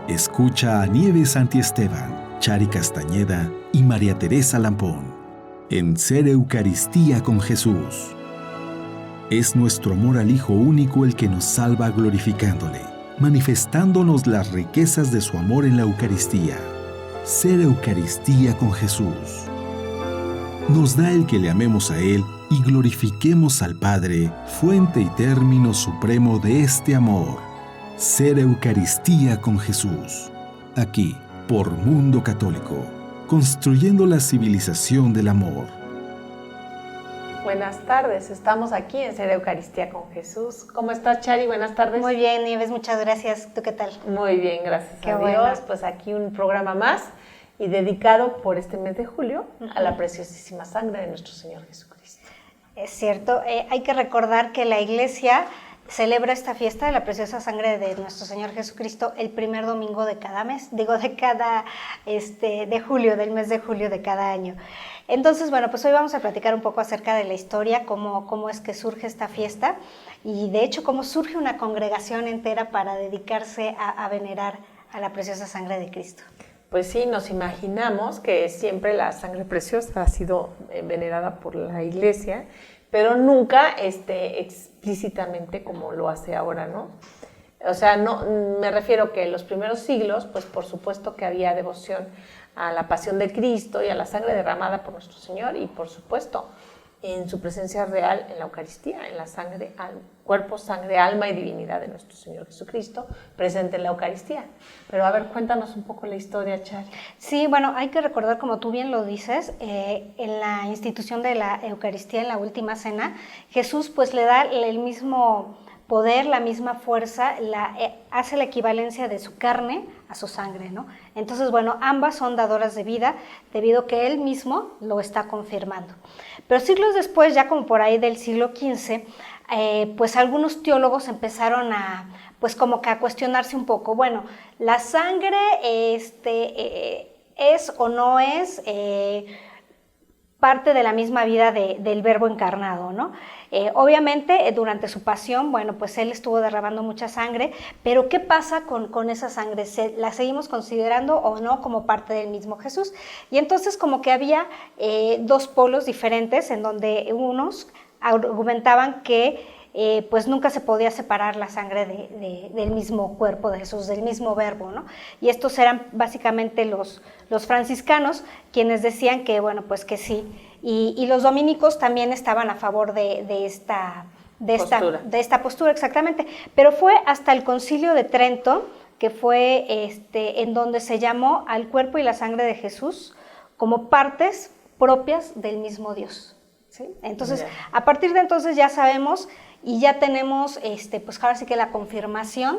Escucha a Nieves Santiesteban, Chari Castañeda y María Teresa Lampón en Ser Eucaristía con Jesús. Es nuestro amor al Hijo único el que nos salva glorificándole, manifestándonos las riquezas de su amor en la Eucaristía. Ser Eucaristía con Jesús. Nos da el que le amemos a Él y glorifiquemos al Padre, fuente y término supremo de este amor. Ser Eucaristía con Jesús. Aquí, por Mundo Católico, construyendo la civilización del amor. Buenas tardes, estamos aquí en Ser Eucaristía con Jesús. ¿Cómo estás, Chari? Buenas tardes. Muy bien, Nieves, muchas gracias. ¿Tú qué tal? Muy bien, gracias a Dios. Bueno. Pues aquí un programa más y dedicado por este mes de julio a la preciosísima sangre de nuestro Señor Jesucristo. Es cierto, hay que recordar que la Iglesia celebra esta fiesta de la preciosa sangre de nuestro Señor Jesucristo el primer domingo de cada mes, de julio, del mes de julio de cada año. Entonces, bueno, pues hoy vamos a platicar un poco acerca de la historia, cómo es que surge esta fiesta y de hecho cómo surge una congregación entera para dedicarse a venerar a la preciosa sangre de Cristo. Pues sí, nos imaginamos que siempre la sangre preciosa ha sido venerada por la Iglesia, pero nunca explícitamente como lo hace ahora, ¿no? O sea, no, me refiero que en los primeros siglos, pues por supuesto que había devoción a la pasión de Cristo y a la sangre derramada por nuestro Señor y por supuesto en su presencia real en la Eucaristía, en la sangre, cuerpo, sangre, alma y divinidad de nuestro Señor Jesucristo presente en la Eucaristía. Pero a ver, cuéntanos un poco la historia, Chari. Sí, bueno, hay que recordar, como tú bien lo dices, en la institución de la Eucaristía, en la última cena, Jesús pues le da el mismo poder, la misma fuerza, hace la equivalencia de su carne a su sangre, ¿no? Entonces, bueno, ambas son dadoras de vida debido a que él mismo lo está confirmando. Pero siglos después, ya como por ahí del siglo XV, pues algunos teólogos empezaron pues como que a cuestionarse un poco, bueno, la sangre es o no es parte de la misma vida del Verbo encarnado, ¿no? Obviamente, durante su pasión, bueno, pues él estuvo derramando mucha sangre, pero ¿qué pasa con esa sangre? ¿La seguimos considerando o no como parte del mismo Jesús? Y entonces como que había dos polos diferentes en donde unos argumentaban que pues nunca se podía separar la sangre del mismo cuerpo de Jesús, del mismo Verbo, ¿no? Y estos eran básicamente los franciscanos, quienes decían que, bueno, pues que sí. Y los dominicos también estaban a favor de esta postura, exactamente. Pero fue hasta el Concilio de Trento, que fue en donde se llamó al cuerpo y la sangre de Jesús como partes propias del mismo Dios, ¿sí? Entonces, a partir de entonces ya sabemos y ya tenemos, pues ahora sí que la confirmación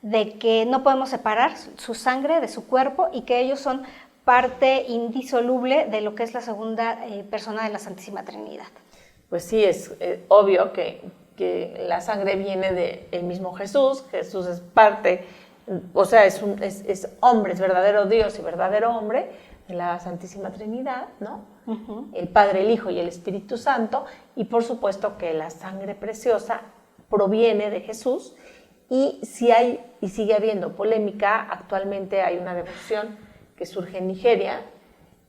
de que no podemos separar su sangre de su cuerpo y que ellos son parte indisoluble de lo que es la segunda persona de la Santísima Trinidad. Pues sí, es obvio que la sangre viene del mismo Jesús. Jesús es parte, o sea, es hombre, es verdadero Dios y verdadero hombre de la Santísima Trinidad, ¿no? Uh-huh. El Padre, el Hijo y el Espíritu Santo, y por supuesto que la sangre preciosa proviene de Jesús, y si hay y sigue habiendo polémica, actualmente hay una devoción que surge en Nigeria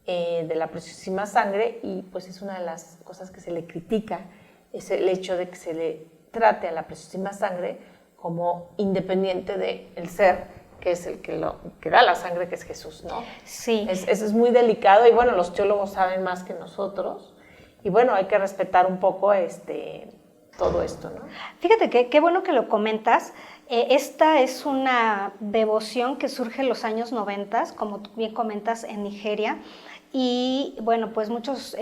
de la preciosísima sangre, y pues es una de las cosas que se le critica, es el hecho de que se le trate a la preciosísima sangre como independiente del ser que es el que da la sangre, que es Jesús, ¿no? Sí. Es muy delicado y bueno, los teólogos saben más que nosotros y bueno, hay que respetar un poco todo esto, ¿no? Fíjate que qué bueno que lo comentas. Esta es una devoción que surge en los años 90, como tú bien comentas, en Nigeria. Y bueno, pues muchos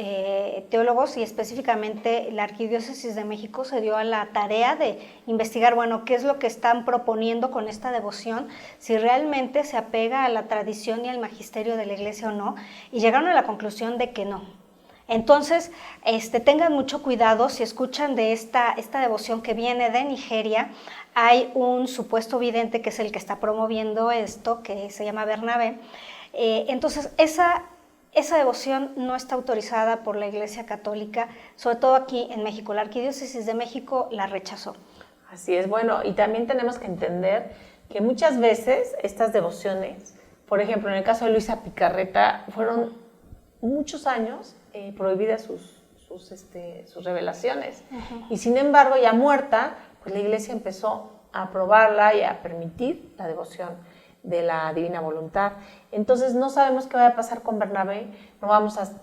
teólogos y específicamente la Arquidiócesis de México se dio a la tarea de investigar, bueno, qué es lo que están proponiendo con esta devoción, si realmente se apega a la tradición y al magisterio de la Iglesia o no, y llegaron a la conclusión de que no. Entonces, tengan mucho cuidado si escuchan de esta devoción que viene de Nigeria. Hay un supuesto vidente que es el que está promoviendo esto, que se llama Bernabé. Entonces, esa devoción no está autorizada por la Iglesia Católica, sobre todo aquí en México. La Arquidiócesis de México la rechazó. Así es, bueno, y también tenemos que entender que muchas veces estas devociones, por ejemplo, en el caso de Luisa Picarreta, fueron muchos años prohibidas sus revelaciones. Y sin embargo, ya muerta, pues la Iglesia empezó a aprobarla y a permitir la devoción de la divina voluntad. Entonces no sabemos qué va a pasar con Bernabé,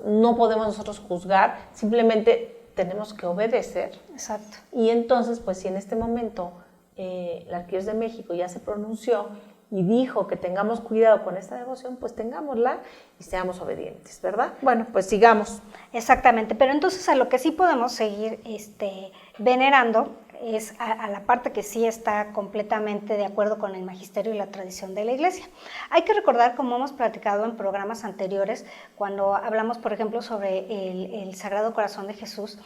no podemos nosotros juzgar, simplemente tenemos que obedecer. Exacto. Y entonces, pues si en este momento la Arquidiócesis de México ya se pronunció y dijo que tengamos cuidado con esta devoción, pues tengámosla y seamos obedientes, ¿verdad? Bueno, pues sigamos. Exactamente, pero entonces a lo que sí podemos seguir venerando es a la parte que sí está completamente de acuerdo con el magisterio y la tradición de la Iglesia. Hay que recordar, como hemos platicado en programas anteriores, cuando hablamos, por ejemplo, sobre el Sagrado Corazón de Jesús,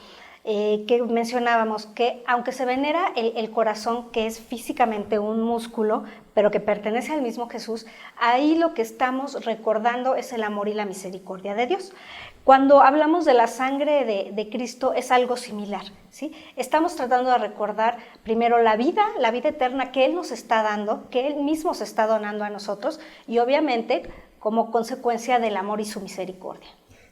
que mencionábamos que aunque se venera el corazón, que es físicamente un músculo, pero que pertenece al mismo Jesús, ahí lo que estamos recordando es el amor y la misericordia de Dios. Cuando hablamos de la sangre de Cristo es algo similar, ¿sí? Estamos tratando de recordar primero la vida eterna que Él nos está dando, que Él mismo se está donando a nosotros y obviamente como consecuencia del amor y su misericordia.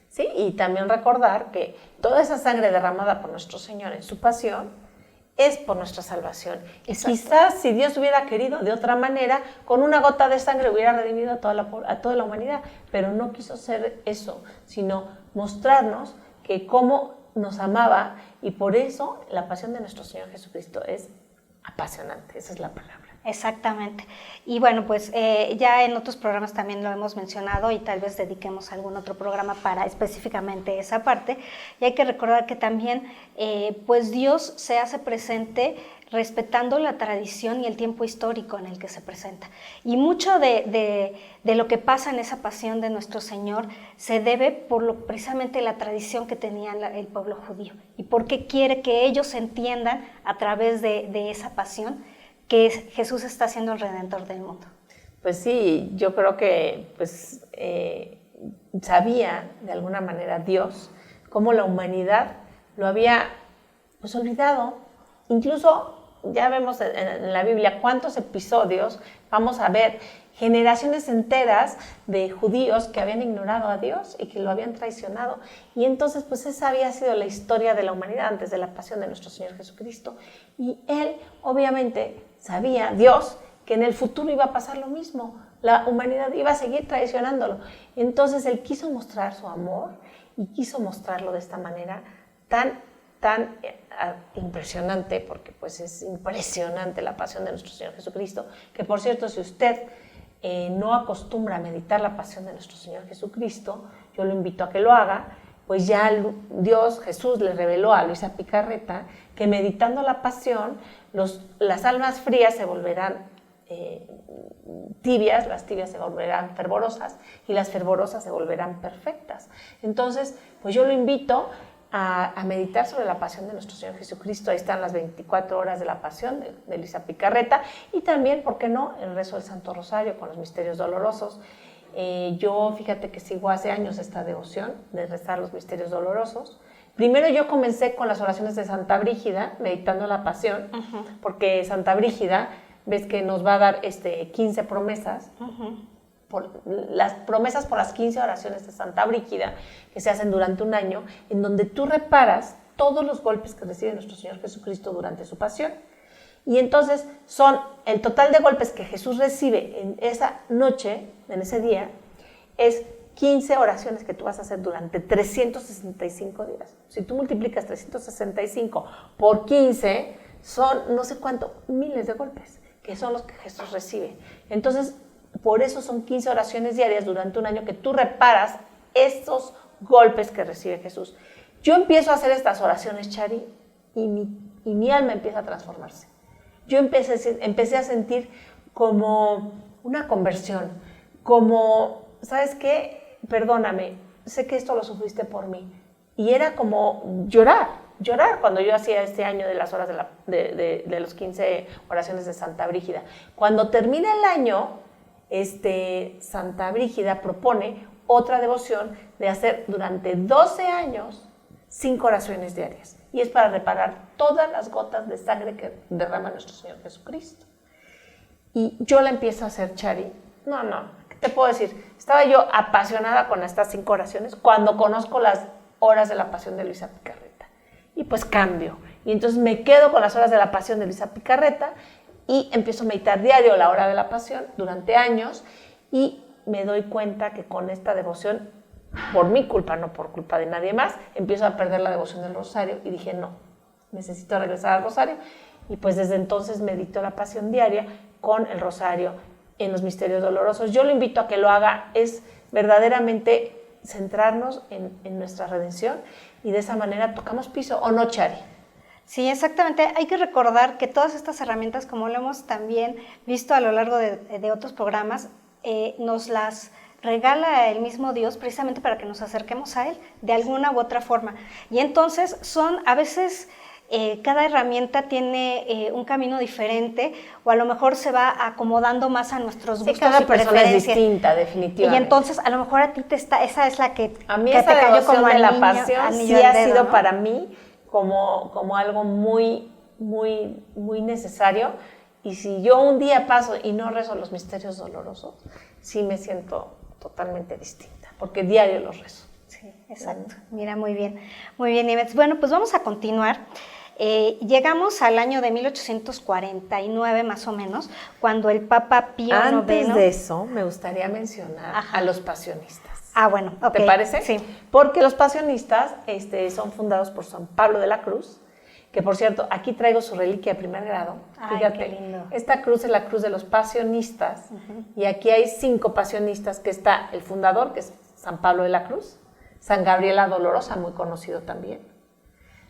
Sí, y también recordar que toda esa sangre derramada por nuestro Señor en su pasión es por nuestra salvación. Y quizás si Dios hubiera querido de otra manera, con una gota de sangre hubiera redimido a toda la humanidad, pero no quiso ser eso, sino mostrarnos que cómo nos amaba, y por eso la pasión de nuestro Señor Jesucristo es apasionante, esa es la palabra. Exactamente. Y bueno, pues ya en otros programas también lo hemos mencionado y tal vez dediquemos algún otro programa para específicamente esa parte. Y hay que recordar que también pues Dios se hace presente respetando la tradición y el tiempo histórico en el que se presenta. Y mucho de lo que pasa en esa pasión de nuestro Señor se debe por precisamente la tradición que tenía el pueblo judío y porque quiere que ellos entiendan a través de esa pasión que Jesús está siendo el Redentor del mundo. Pues sí, yo creo que pues, sabía de alguna manera Dios cómo la humanidad lo había pues, olvidado. Incluso ya vemos en la Biblia cuántos episodios vamos a ver generaciones enteras de judíos que habían ignorado a Dios y que lo habían traicionado. Y entonces, pues esa había sido la historia de la humanidad antes de la pasión de nuestro Señor Jesucristo. Y Él, obviamente, sabía, Dios, que en el futuro iba a pasar lo mismo. La humanidad iba a seguir traicionándolo. Entonces, Él quiso mostrar su amor y quiso mostrarlo de esta manera tan impresionante, porque pues es impresionante la pasión de nuestro Señor Jesucristo, que por cierto, si usted no acostumbra a meditar la pasión de nuestro Señor Jesucristo, yo lo invito a que lo haga, pues ya Dios, Jesús, le reveló a Luisa Picarreta que meditando la pasión, las almas frías se volverán tibias, las tibias se volverán fervorosas y las fervorosas se volverán perfectas. Entonces, pues yo lo invito a meditar sobre la pasión de nuestro Señor Jesucristo. Ahí están las 24 horas de la pasión de Luisa Picarreta y también, ¿por qué no?, el rezo del Santo Rosario con los misterios dolorosos. Yo, fíjate que sigo hace años esta devoción de rezar los misterios dolorosos. Primero yo comencé con las oraciones de Santa Brígida, meditando la pasión, porque Santa Brígida, ves que nos va a dar 15 promesas, las promesas por las 15 oraciones de Santa Brígida, que se hacen durante un año, en donde tú reparas todos los golpes que recibe nuestro Señor Jesucristo durante su pasión. Y entonces son el total de golpes que Jesús recibe en esa noche, en ese día, es 15 oraciones que tú vas a hacer durante 365 días. Si tú multiplicas 365 por 15, son no sé cuánto, miles de golpes, que son los que Jesús recibe. Entonces, por eso son 15 oraciones diarias durante un año que tú reparas estos golpes que recibe Jesús. Yo empiezo a hacer estas oraciones, Chari, y mi alma empieza a transformarse. Yo empecé a sentir como una conversión, como, ¿sabes qué? Perdóname, sé que esto lo sufriste por mí. Y era como llorar cuando yo hacía este año de las horas de los 15 oraciones de Santa Brígida. Cuando termina el año, Santa Brígida propone otra devoción de hacer durante 12 años 5 oraciones diarias. Y es para reparar todas las gotas de sangre que derrama nuestro Señor Jesucristo. y yo la empiezo a hacer, Chari. No, ¿qué te puedo decir? Estaba yo apasionada con estas 5 oraciones cuando conozco las horas de la pasión de Luisa Picarreta. Y pues cambio. Y entonces me quedo con las horas de la pasión de Luisa Picarreta y empiezo a meditar diario la hora de la pasión durante años y me doy cuenta que con esta devoción, por mi culpa, no por culpa de nadie más, empiezo a perder la devoción del rosario y dije, no, necesito regresar al rosario. Y pues desde entonces medito la pasión diaria con el rosario en los misterios dolorosos. Yo lo invito a que lo haga, es verdaderamente centrarnos en nuestra redención y de esa manera tocamos piso, ¿o no, Chari? Sí, exactamente. Hay que recordar que todas estas herramientas, como lo hemos también visto a lo largo de otros programas, nos las regala el mismo Dios precisamente para que nos acerquemos a Él de alguna u otra forma. Y entonces son a veces... cada herramienta tiene un camino diferente o a lo mejor se va acomodando más a nuestros gustos cada y persona es preferencias. distinta, definitivamente. Y entonces a lo mejor a ti esa es la que a mí que esa te cayó devoción como de la anillo, pasión anillo sí al ha dedo, sido ¿no? para mí como algo muy, muy, muy necesario. Y si yo un día paso y no rezo los misterios dolorosos, sí me siento totalmente distinta, porque diario los rezo. Sí, exacto. Mira, muy bien, Nieves. Bueno, pues vamos a continuar. Llegamos al año de 1849 más o menos, cuando el Papa Pío IX... Antes de eso, me gustaría mencionar a los pasionistas. Ah, bueno, ok. ¿Te parece? Sí. Porque los pasionistas son fundados por San Pablo de la Cruz, que por cierto, aquí traigo su reliquia de primer grado. Ay, fíjate, qué lindo. Esta cruz es la cruz de los pasionistas, y aquí hay 5 pasionistas, que está el fundador, que es San Pablo de la Cruz, San Gabriela Dolorosa, muy conocido también,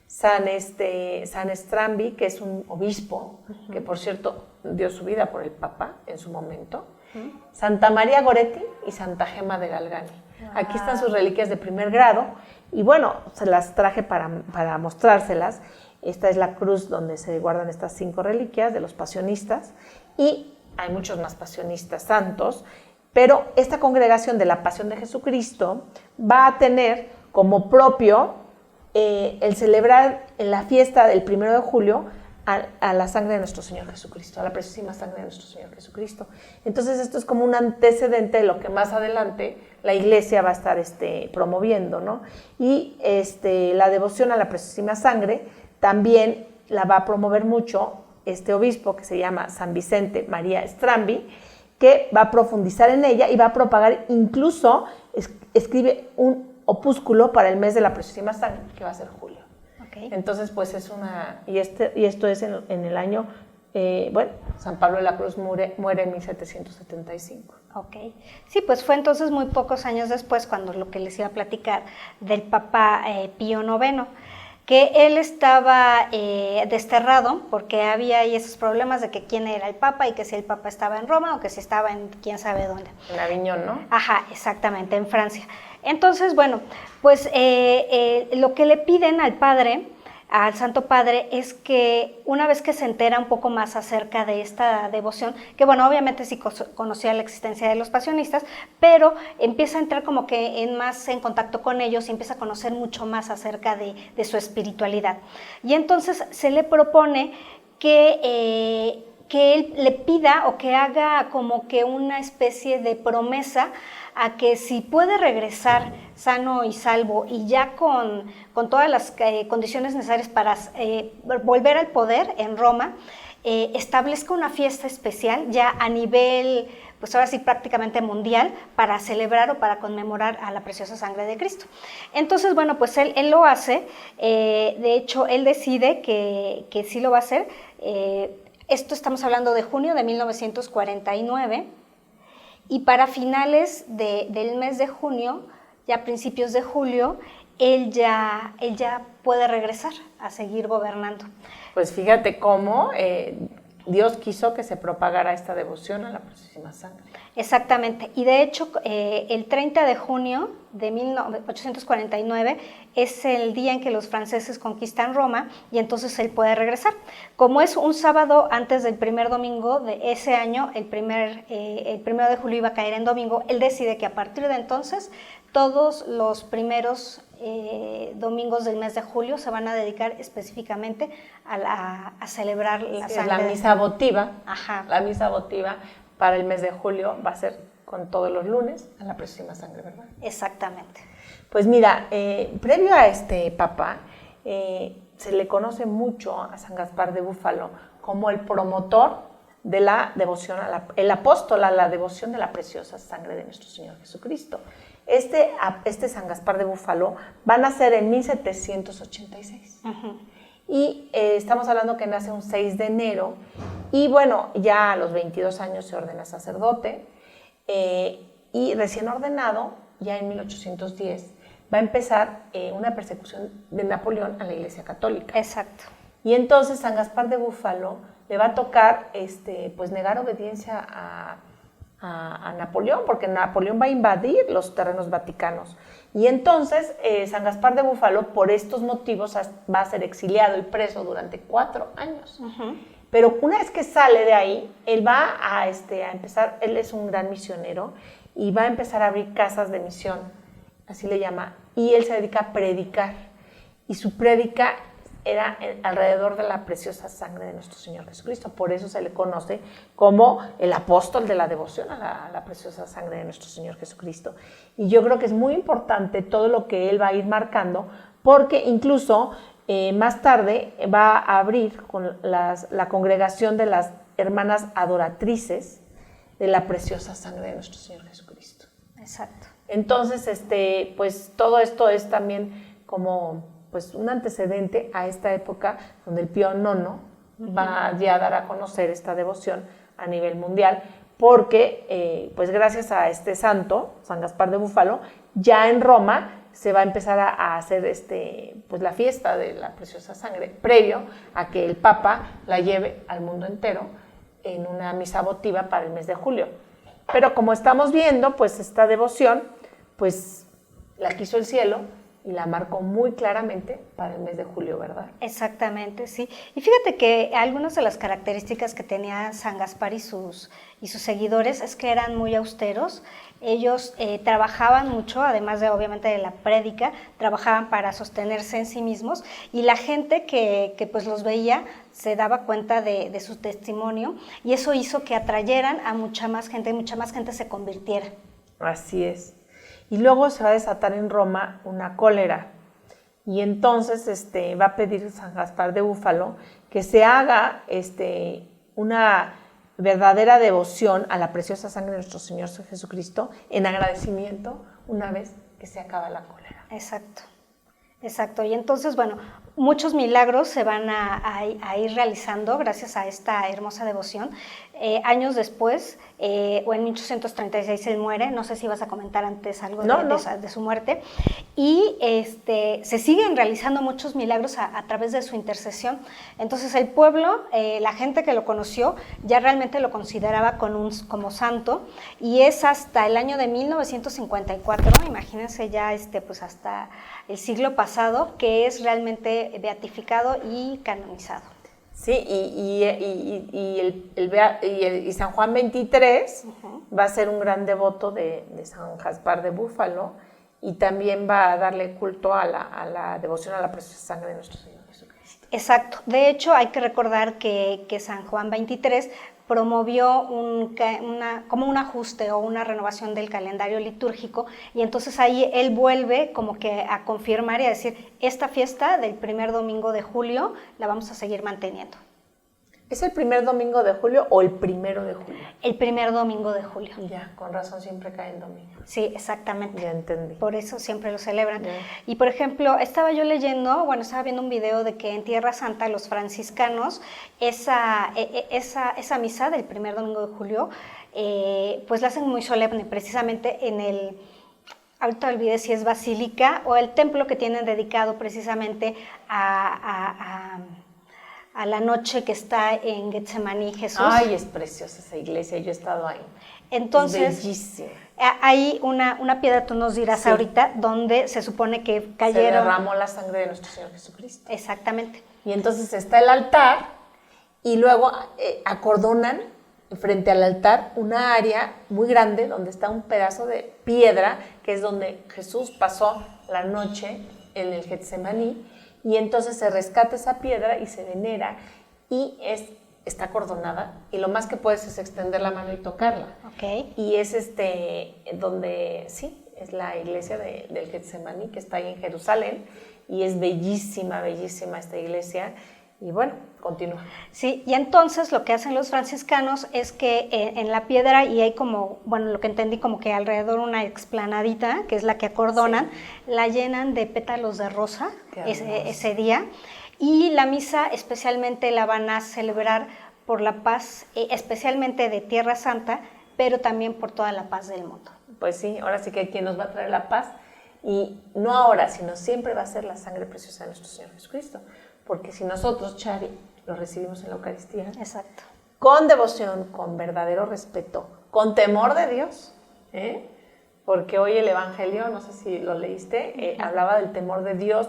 San Strambi, que es un obispo, que por cierto dio su vida por el Papa en su momento, Santa María Goretti y Santa Gema de Galgani. Aquí están sus reliquias de primer grado, y bueno, se las traje para mostrárselas. Esta es la cruz donde se guardan estas 5 reliquias de los pasionistas, y hay muchos más pasionistas santos, pero esta congregación de la Pasión de Jesucristo va a tener como propio el celebrar en la fiesta del 1 de julio a la sangre de nuestro Señor Jesucristo, a la preciosísima sangre de nuestro Señor Jesucristo. Entonces esto es como un antecedente de lo que más adelante la Iglesia va a estar promoviendo, ¿no? Y la devoción a la preciosísima sangre también la va a promover mucho este obispo que se llama San Vicente María Strambi, que va a profundizar en ella y va a propagar, incluso escribe un opúsculo para el mes de la preciosísima sangre, que va a ser julio. Okay. Entonces, pues es y esto es en el año, San Pablo de la Cruz muere en 1775. Ok. Sí, pues fue entonces muy pocos años después cuando lo que les iba a platicar del Papa Pío IX, que él estaba desterrado porque había ahí esos problemas de que quién era el Papa y que si el Papa estaba en Roma o que si estaba en quién sabe dónde. En Aviñón, ¿no? Ajá, exactamente, en Francia. Entonces, bueno, pues lo que le piden al padre, al Santo Padre, es que una vez que se entera un poco más acerca de esta devoción, que bueno, obviamente sí conocía la existencia de los pasionistas, pero empieza a entrar como que más en contacto con ellos y empieza a conocer mucho más acerca de su espiritualidad. Y entonces se le propone que él le pida o que haga como que una especie de promesa a que si puede regresar sano y salvo y ya con todas las condiciones necesarias para volver al poder en Roma, establezca una fiesta especial ya a nivel, pues ahora sí prácticamente mundial, para celebrar o para conmemorar a la preciosa sangre de Cristo. Entonces, bueno, pues él lo hace, de hecho, él decide que sí lo va a hacer. Esto estamos hablando de junio de 1949, y para finales del mes de junio, ya a principios de julio, él ya puede regresar a seguir gobernando. Pues fíjate cómo Dios quiso que se propagara esta devoción a la preciosísima sangre. Exactamente, y de hecho el 30 de junio de 1849 es el día en que los franceses conquistan Roma y entonces él puede regresar. Como es un sábado antes del primer domingo de ese año, el 1 de julio iba a caer en domingo, él decide que a partir de entonces todos los primeros domingos del mes de julio se van a dedicar específicamente a celebrar la sangre. La misa votiva. Ajá. La misa votiva para el mes de julio va a ser con todos los lunes a la Preciosísima Sangre, ¿verdad? Exactamente. Pues mira, previo a este papa, se le conoce mucho a San Gaspar de Búfalo como el promotor de la devoción, el apóstol a la devoción de la preciosa sangre de nuestro Señor Jesucristo. Este San Gaspar de Búfalo va a nacer en 1786. Uh-huh. Y estamos hablando que nace un 6 de enero. Y bueno, ya a los 22 años se ordena sacerdote. Y recién ordenado, ya en 1810, va a empezar una persecución de Napoleón a la Iglesia Católica. Exacto. Y entonces San Gaspar de Búfalo le va a tocar pues negar obediencia a Napoleón, porque Napoleón va a invadir los terrenos vaticanos. Y entonces San Gaspar de Búfalo, por estos motivos, va a ser exiliado y preso durante 4 años. Uh-huh. Pero una vez que sale de ahí, él va a empezar, él es un gran misionero, y va a empezar a abrir casas de misión, así le llama, y él se dedica a predicar. Y su prédica era alrededor de la preciosa sangre de nuestro Señor Jesucristo. Por eso se le conoce como el apóstol de la devoción a la preciosa sangre de nuestro Señor Jesucristo. Y yo creo que es muy importante todo lo que él va a ir marcando, porque incluso más tarde va a abrir con la congregación de las hermanas adoratrices de la preciosa sangre de nuestro Señor Jesucristo. Exacto. Entonces, pues todo esto es también como pues un antecedente a esta época donde el Pío IX va ya a dar a conocer esta devoción a nivel mundial, porque pues gracias a este santo, San Gaspar de Búfalo, ya en Roma se va a empezar a hacer pues la fiesta de la preciosa sangre, previo a que el Papa la lleve al mundo entero en una misa votiva para el mes de julio. Pero como estamos viendo, pues esta devoción, pues la quiso el cielo y la marcó muy claramente para el mes de julio, ¿verdad? Exactamente, sí. Y fíjate que algunas de las características que tenía San Gaspar y sus seguidores es que eran muy austeros. Ellos trabajaban mucho, además de obviamente de la prédica, trabajaban para sostenerse en sí mismos, y la gente que pues los veía se daba cuenta de su testimonio, y eso hizo que atrayeran a mucha más gente se convirtiera. Así es. Y luego se va a desatar en Roma una cólera, y entonces va a pedir San Gaspar de Búfalo que se haga una verdadera devoción a la preciosa sangre de nuestro Señor Jesucristo en agradecimiento una vez que se acaba la cólera. Exacto, exacto. Y entonces, bueno, muchos milagros se van a ir realizando gracias a esta hermosa devoción. Años después, o en 1836 él muere, no sé si vas a comentar antes algo de su muerte, y se siguen realizando muchos milagros a través de su intercesión. Entonces el pueblo, la gente que lo conoció, ya realmente lo consideraba como santo, y es hasta el año de 1954, imagínense ya pues hasta el siglo pasado, que es realmente beatificado y canonizado. Sí, y San Juan 23 va a ser un gran devoto de San Gaspar de Búfalo, y también va a darle culto a la devoción a la preciosa sangre de nuestro Señor Jesucristo. Exacto. De hecho, hay que recordar que San Juan 23 promovió como un ajuste o una renovación del calendario litúrgico, y entonces ahí él vuelve como que a confirmar y a decir, esta fiesta del primer domingo de julio la vamos a seguir manteniendo. ¿Es el primer domingo de julio o el 1 de julio? El primer domingo de julio. Ya, con razón siempre cae el domingo. Sí, exactamente. Ya entendí. Por eso siempre lo celebran. Ya. Y por ejemplo, estaba viendo un video de que en Tierra Santa los franciscanos, esa misa del primer domingo de julio, pues la hacen muy solemne, precisamente ahorita olvidé si es basílica o el templo que tienen dedicado precisamente a la noche que está en Getsemaní, Jesús. Ay, es preciosa esa iglesia, yo he estado ahí. Entonces, es bellísima. Hay una piedra, tú nos dirás sí, ahorita, donde se supone que cayeron. Se derramó la sangre de nuestro Señor Jesucristo. Exactamente. Y entonces está el altar, y luego acordonan frente al altar una área muy grande donde está un pedazo de piedra, que es donde Jesús pasó la noche en el Getsemaní, y entonces se rescata esa piedra y se venera, y está acordonada, y lo más que puedes es extender la mano y tocarla. Okay. Y es donde, sí, es la iglesia del Getsemaní, que está ahí en Jerusalén, y es bellísima, bellísima esta iglesia. Y bueno, continúa. Sí, y entonces lo que hacen los franciscanos es que en la piedra, y hay como, bueno, lo que entendí, como que alrededor una explanadita, que es la que acordonan, sí, la llenan de pétalos de rosa ese día, y la misa especialmente la van a celebrar por la paz, especialmente de Tierra Santa, pero también por toda la paz del mundo. Pues sí, ahora sí que quien nos va a traer la paz, y no ahora, sino siempre va a ser la sangre preciosa de nuestro Señor Jesucristo. Porque si nosotros, Chari, lo recibimos en la Eucaristía, exacto, con devoción, con verdadero respeto, con temor de Dios, porque hoy el Evangelio, no sé si lo leíste, hablaba del temor de Dios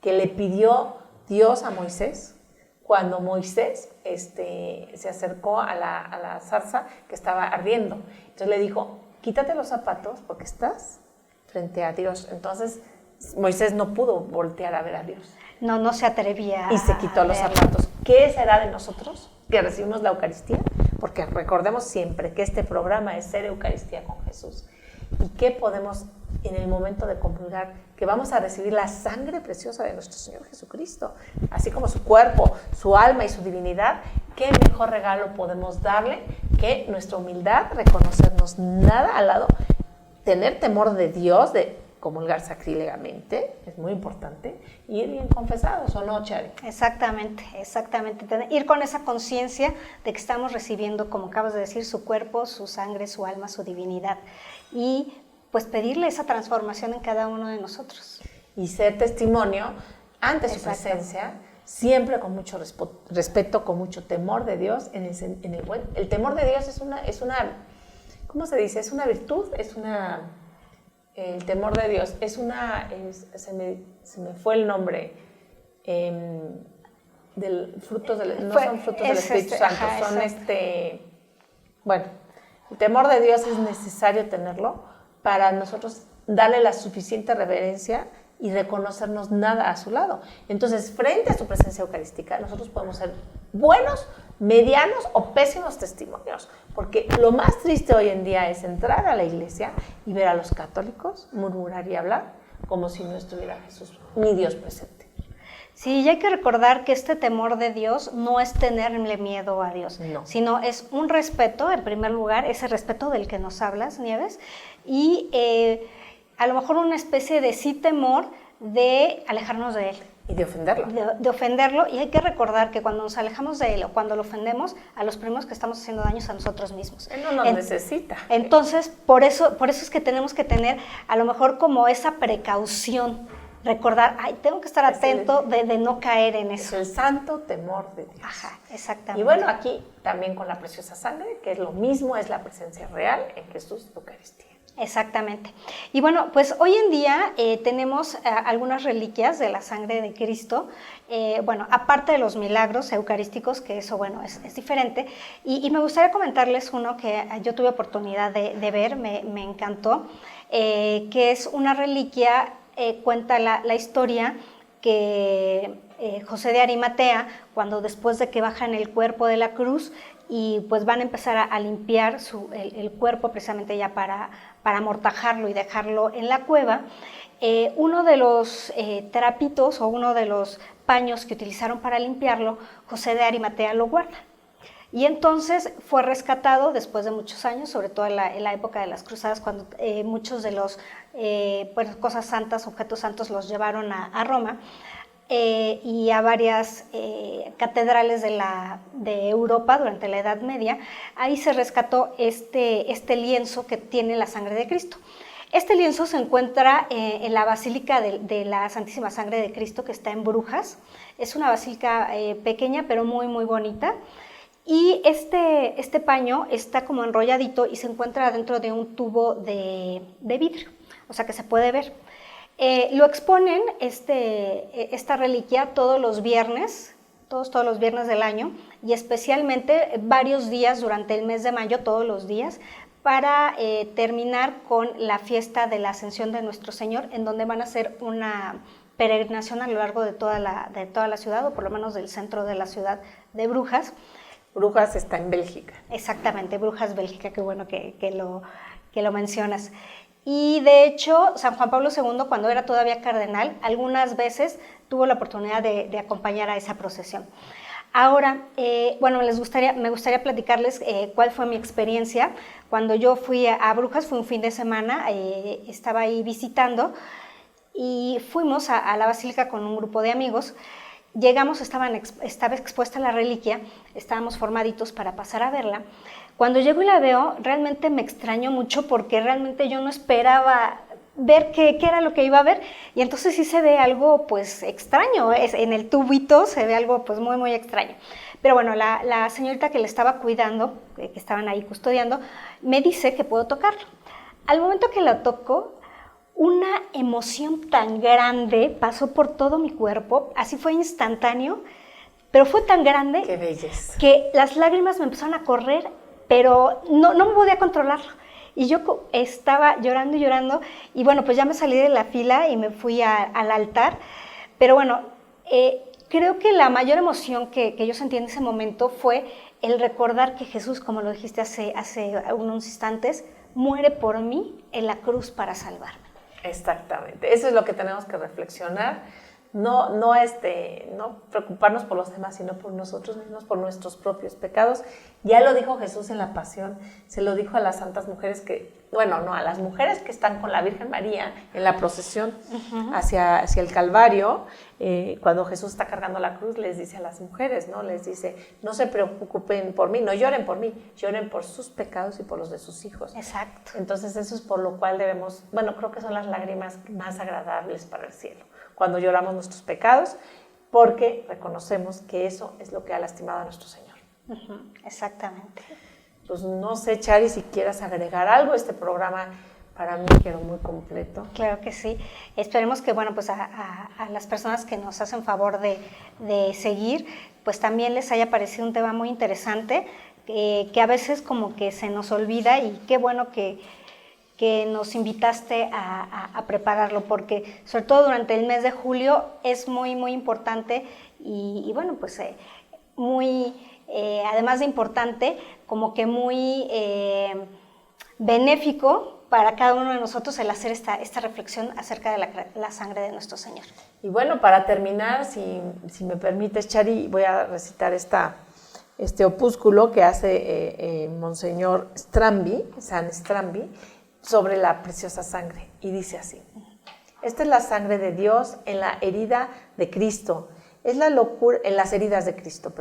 que le pidió Dios a Moisés cuando Moisés se acercó a la zarza que estaba ardiendo. Entonces le dijo, quítate los zapatos porque estás frente a Dios. Entonces Moisés no pudo voltear a ver a Dios. No se atrevía. Y se quitó los zapatos. ¿Qué será de nosotros que recibimos la Eucaristía? Porque recordemos siempre que este programa es Ser Eucaristía con Jesús. ¿Y qué podemos, en el momento de comulgar, que vamos a recibir la sangre preciosa de nuestro Señor Jesucristo, así como su cuerpo, su alma y su divinidad? ¿Qué mejor regalo podemos darle que nuestra humildad, reconocernos nada al lado, tener temor de Dios, de comulgar sacrílegamente, es muy importante, y ir bien confesados, ¿o no, Chari? Exactamente. Ir con esa conciencia de que estamos recibiendo, como acabas de decir, su cuerpo, su sangre, su alma, su divinidad, y pues pedirle esa transformación en cada uno de nosotros. Y ser testimonio ante su presencia, siempre con mucho respeto, con mucho temor de Dios. El temor de Dios es una, ¿cómo se dice? Es una virtud, el temor de Dios es se me fue el nombre, no son frutos del Espíritu Santo, son bueno, el temor de Dios es necesario tenerlo para nosotros darle la suficiente reverencia y reconocernos nada a su lado. Entonces, frente a su presencia eucarística, nosotros podemos ser buenos, medianos o pésimos testimonios, porque lo más triste hoy en día es entrar a la iglesia y ver a los católicos murmurar y hablar como si no estuviera Jesús ni Dios presente. Sí, y hay que recordar que este temor de Dios no es tenerle miedo a Dios, sino es un respeto, en primer lugar, ese respeto del que nos hablas, Nieves, y a lo mejor una especie de temor de alejarnos de Él. Y de ofenderlo. De ofenderlo, y hay que recordar que cuando nos alejamos de Él o cuando lo ofendemos, a los primeros que estamos haciendo daños a nosotros mismos. Él no nos necesita. Entonces, por eso es que tenemos que tener a lo mejor como esa precaución, recordar, tengo que estar atento de no caer en eso. Es el santo temor de Dios. Ajá, exactamente. Y bueno, aquí también con la preciosa sangre, que es lo mismo, es la presencia real en Jesús Eucaristía. Exactamente. Y bueno, pues hoy en día tenemos algunas reliquias de la sangre de Cristo, bueno, aparte de los milagros eucarísticos, que eso, bueno, es diferente, y me gustaría comentarles uno que yo tuve oportunidad de ver, me encantó, que es una reliquia, cuenta la historia que José de Arimatea, cuando después de que bajan el cuerpo de la cruz, y pues van a empezar a limpiar el cuerpo precisamente ya para amortajarlo y dejarlo en la cueva, uno de los trapitos o uno de los paños que utilizaron para limpiarlo, José de Arimatea lo guarda. Y entonces fue rescatado después de muchos años, sobre todo en la época de las cruzadas, cuando muchos de los cosas santas, objetos santos, los llevaron a Roma. Y a varias catedrales de Europa durante la Edad Media. Ahí se rescató este lienzo que tiene la sangre de Cristo. Este lienzo se encuentra en la Basílica de la Santísima Sangre de Cristo, que está en Brujas. Es una basílica pequeña, pero muy, muy bonita. Y este paño está como enrolladito y se encuentra dentro de un tubo de vidrio, o sea que se puede ver. Lo exponen esta reliquia todos los viernes del año y especialmente varios días durante el mes de mayo, todos los días, para terminar con la fiesta de la Ascensión de Nuestro Señor, en donde van a hacer una peregrinación a lo largo de toda la ciudad, o por lo menos del centro de la ciudad de Brujas. Brujas está en Bélgica. Exactamente, Brujas, Bélgica, qué bueno que lo mencionas. Y de hecho, San Juan Pablo II, cuando era todavía cardenal, algunas veces tuvo la oportunidad de acompañar a esa procesión. Ahora, bueno, me gustaría platicarles cuál fue mi experiencia. Cuando yo fui a Brujas, fue un fin de semana, estaba ahí visitando y fuimos a la basílica con un grupo de amigos. Llegamos, estaba expuesta la reliquia, estábamos formaditos para pasar a verla. Cuando llego y la veo, realmente me extrañó mucho porque realmente yo no esperaba ver qué era lo que iba a ver, y entonces sí se ve algo pues extraño, en el tubito se ve algo pues muy muy extraño. Pero bueno, la señorita que le estaba cuidando, que estaban ahí custodiando, me dice que puedo tocarlo. Al momento que lo toco, una emoción tan grande pasó por todo mi cuerpo, así fue instantáneo, pero fue tan grande ¡Qué belleza! Que las lágrimas me empezaron a correr, pero no me podía controlarlo. Y yo estaba llorando y llorando, y bueno, pues ya me salí de la fila y me fui al altar. Pero bueno, creo que la mayor emoción que yo sentí en ese momento fue el recordar que Jesús, como lo dijiste hace unos instantes, muere por mí en la cruz para salvarme. Exactamente, eso es lo que tenemos que reflexionar. No preocuparnos por los demás, sino por nosotros mismos, por nuestros propios pecados. Ya lo dijo Jesús en la Pasión, se lo dijo a las santas mujeres a las mujeres que están con la Virgen María en la procesión hacia el Calvario. Cuando Jesús está cargando la cruz, les dice a las mujeres, ¿no? Les dice, no se preocupen por mí, no lloren por mí, lloren por sus pecados y por los de sus hijos. Exacto. Entonces eso es por lo cual creo que son las lágrimas más agradables para el cielo, cuando lloramos nuestros pecados, porque reconocemos que eso es lo que ha lastimado a nuestro Señor. Exactamente. Pues no sé, Chari, si quieras agregar algo. Este programa para mí quedó muy completo. Claro que sí. Esperemos que, bueno, pues a las personas que nos hacen favor de seguir, pues también les haya parecido un tema muy interesante, que a veces como que se nos olvida, y qué bueno que nos invitaste a prepararlo, porque sobre todo durante el mes de julio es muy, muy importante y bueno, pues además de importante, como que muy benéfico para cada uno de nosotros el hacer esta reflexión acerca de la sangre de nuestro Señor. Y bueno, para terminar, si me permites, Chari, voy a recitar este opúsculo que hace Monseñor San Strambi, sobre la preciosa sangre, y dice así: esta es la sangre de Dios en la herida de Cristo, en las heridas de Cristo,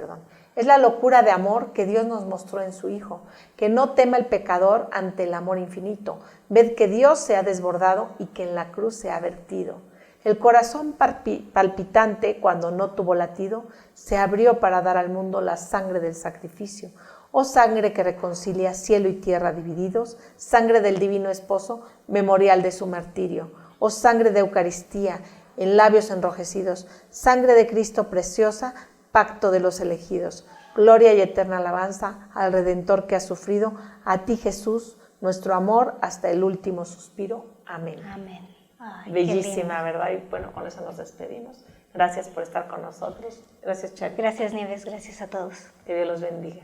es la locura de amor que Dios nos mostró en su Hijo, que no tema el pecador ante el amor infinito. Ved que Dios se ha desbordado y que en la cruz se ha vertido. El corazón palpitante, cuando no tuvo latido, se abrió para dar al mundo la sangre del sacrificio. Oh sangre que reconcilia cielo y tierra divididos, sangre del divino esposo, memorial de su martirio. Oh sangre de Eucaristía, en labios enrojecidos, sangre de Cristo preciosa, pacto de los elegidos. Gloria y eterna alabanza al Redentor que ha sufrido, a ti Jesús, nuestro amor hasta el último suspiro. Amén. Amén. Ay, bellísima, ¿verdad? Y bueno, con eso nos despedimos. Gracias por estar con nosotros. Gracias, Chari. Gracias, Nieves. Gracias a todos. Que Dios los bendiga.